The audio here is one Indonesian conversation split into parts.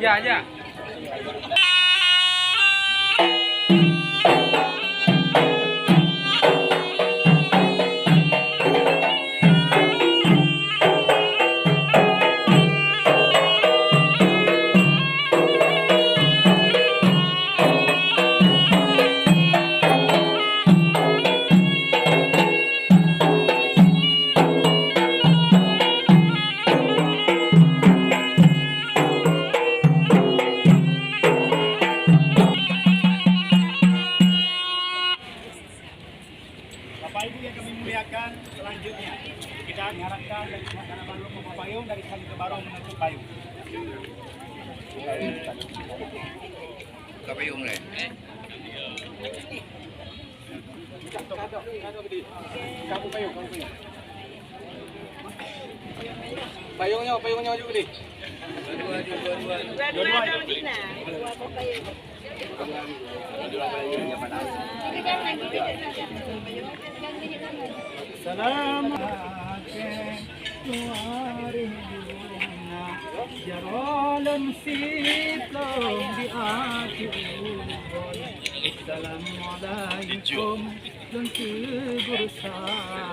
Ya, ya. Bapak Ibu yang kami muliakan, selanjutnya kita diharapkan dari Sumatera Baru membawa payung, dari Linto Baro menutup payung. Buka payung lah. Kamu payung. Payungnya juga deh. Dua-dua dong Dina. Dua payung. Selamat Jarolan sitlong di ati ubon. Assalamualaikum dan sigur sapa.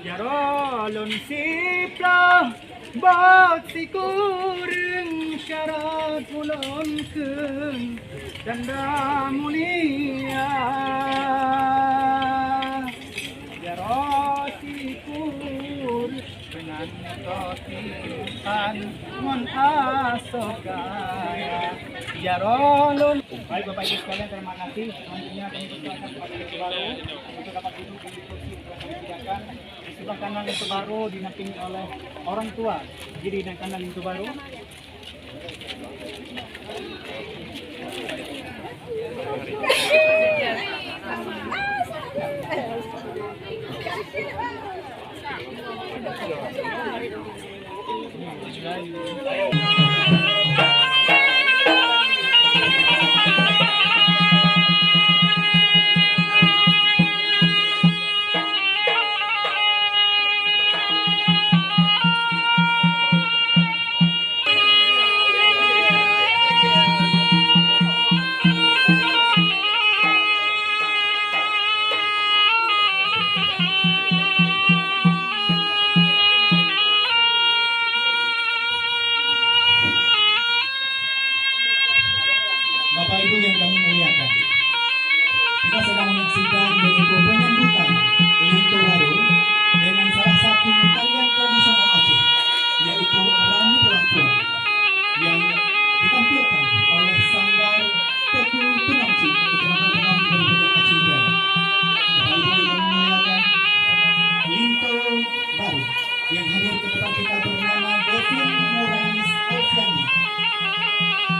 Jarolan sitlong bat sikuring syarat ulon keun tanda mulia. Jarosikur dengan totipan mon asokaya jarolun. Baik Bapak Ibu sekalian, terima kasih. Selanjutnya kami persilakan kepada Linto Baro untuk dapat duduk di kursi yang kami sediakan. Di sebelah kanan Linto Baro dinampingi oleh orang tua kiri dan kanan Linto Baro. Bapak Ibu yang kami muliakan, kita sedang menyaksikan yaitu penyambutan Linto Baro dengan salah satu tarian tradisional Aceh, yaitu Ramu Pelakon yang ditampilkan oleh Sanggar Teku Tunamci, Kecamatan Tenang, Kabupaten Aceh Jaya. Bapak Ibu yang kami muliakan, Linto Baro yang hadir ke depan kita bernama Devin merupakan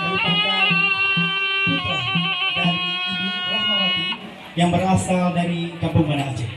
putra dari Ibu Rahmawati yang berasal dari Gampong Aceh.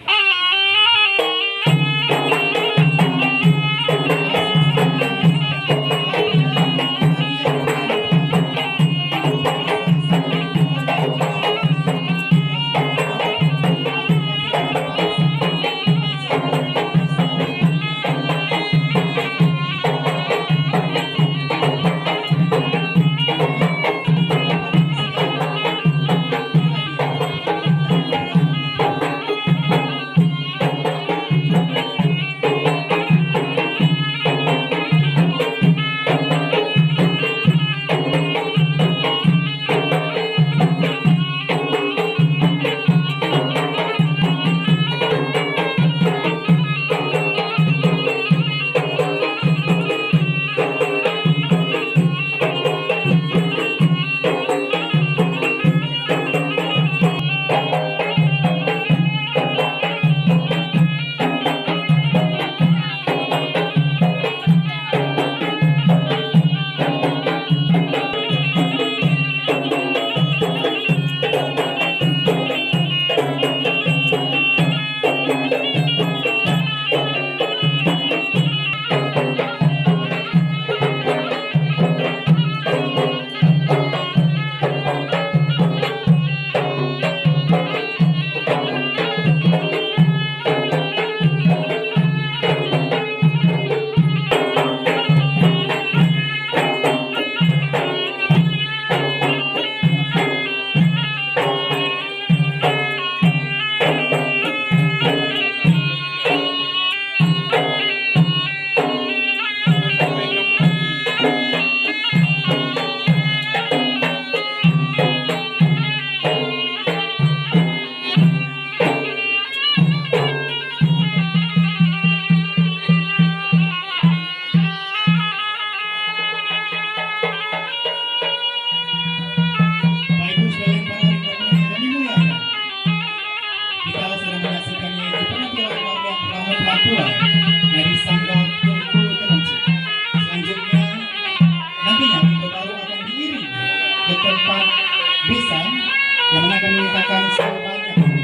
ke tempat bisa yang mana kami akan sebanyak